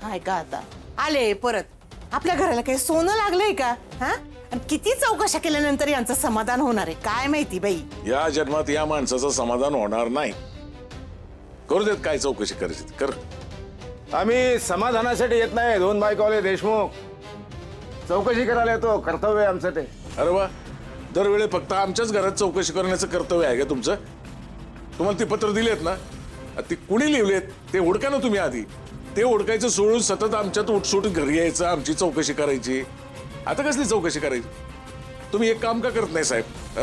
हाय का आता आले परत आपल्या घराला काही सोनं लागलंय का? हा, आणि किती चौकशा केल्यानंतर यांचं समाधान होणार आहे काय माहिती बाई. या जन्मात या माणसाचं समाधान होणार नाही. करू देत काय चौकशी करायची कर. आम्ही समाधानासाठी येत नाही. दोन बायकोले देशमुख चौकशी करायला येतो. कर्तव्य आहे आमचं ते. अरे वा, दरवेळी फक्त आमच्याच घरात चौकशी करण्याचं कर्तव्य आहे का तुमचं? तुम्हाला ती पत्र दिलेत ना, ती कुणी लिहिलेत ते ओळखा ना तुम्ही आधी. ते ओळखायचं सोडून सतत आमच्यात उठसूट घरी यायचं, आमची चौकशी करायची. आता कसली चौकशी करायची? तुम्ही एक काम का करत नाही साहेब?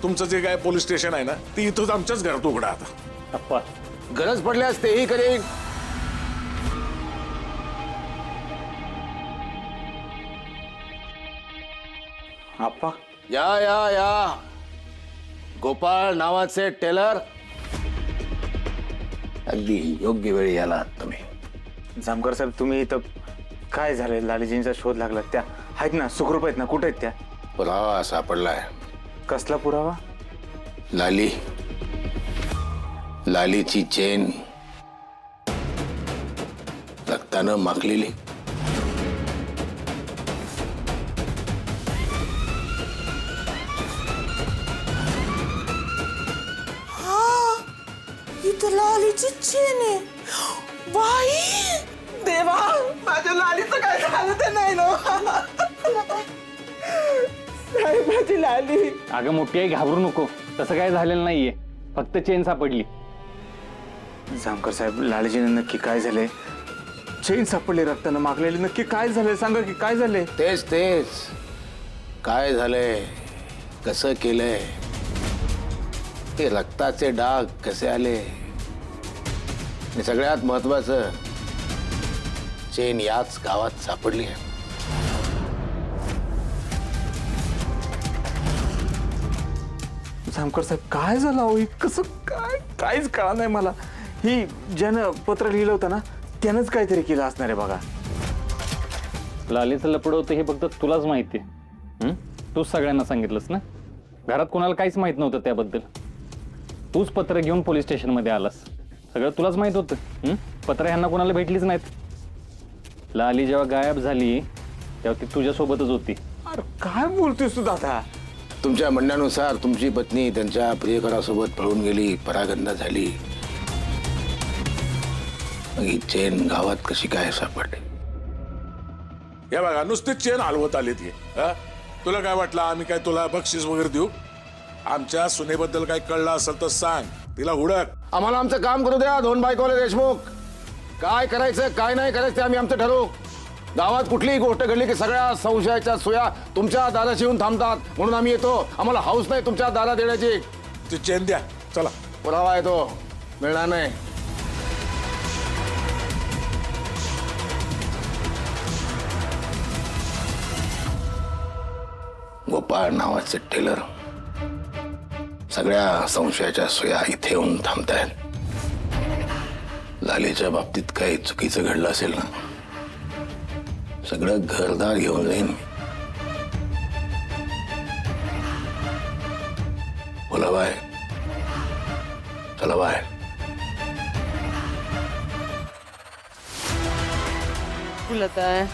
तुमचं जे काय पोलीस स्टेशन आहे ना, ती इथंच आमच्याच घरात उघडा आता. अप्पा, गरज पडल्यास तेही करेन. अप्पा, या या या गोपाळ नावाचे टेलर अगदी योग्य वेळी आलात तुम्ही. जामकर साहेब तुम्ही इथं काय झालंय? लालीजींचा शोध लागला. त्या आहेत ना, सुखरूप आहेत ना? कुठे आहेत त्या? पुरावा सापडलाय. कसला पुरावा? लालीची चेन रक्तानं माखलेली. इथं लालीची चेन आहे. बाई देवा, माझ्या लालीचं काय झालं ते नाही ना. माझी लाली. अगं मोठी आई, घाबरू नको. तसं काय झालेलं नाहीये, फक्त चेन सापडली. जामकर साहेब, लालीजींना नक्की काय झालंय? चेन सापडली रक्तानं मागलेली. नक्की काय झालंय? सांगा की काय झालंय? तेच काय झालंय, कसं केलंय, ते रक्ताचे डाग कसे आले, आणि सगळ्यात महत्वाचं चेन याच गावात सापडली आहे. जामकर साहेब काय झालं? हो कसं काय? काहीच कळा नाही मला. ही ज्यानं पत्र लिहिलं होतं ना, त्यानंच काहीतरी केलं असणार आहे बघा. लालीचं लपड होतं हे फक्त तुलाच माहिती आहे. तूच सगळ्यांना सांगितलंस ना? घरात कोणाला काहीच माहित नव्हतं त्याबद्दल. तूच पत्र घेऊन पोलीस स्टेशनमध्ये आलास. सगळं तुलाच माहित होतं. पत्र ह्यांना कोणाला भेटलीच नाहीत. लाली जेव्हा गायब झाली तेव्हा ती तुझ्यासोबतच होती. अरे काय बोलतोयस तू दादा? तुमच्या म्हणण्यानुसार तुमची पत्नी त्यांच्या प्रियकरासोबत पळून गेली, परागंदा झाली. मग ही चेन गावात कशी काय सापडली? या बघा, नुसतीच चेन हलवत आली ती. तुला काय वाटलं आम्ही काय तुला बक्षीस वगैरे देऊ? आमच्या सुनेबद्दल काय कळलं असेल तर सांग, तिला हुडक. आम्हाला आमचं काम करू द्या. दोन बायकोले देशमुख, काय करायचं काय नाही करायचं ते आम्ही आमचं ठरवू. गावात कुठलीही गोष्ट घडली की सगळ्या संशयाच्या सुया तुमच्या दाराशी येऊन थांबतात. म्हणून आम्ही येतो. आम्हाला हाऊस नाही तुमच्या दारात येण्याची. ती चेन द्या, चला. पुरावा आहे तो, मिळणार नाही. गोपाळ नावाचे टेलर सगळ्या संशयाच्या सुया इथे येऊन थांबतायत. लालीच्या बाबतीत काही चुकीचं घडलं असेल ना, सगळं घरदार घेऊन जाईन. बोला बाय, चला बाय. फुलत आहे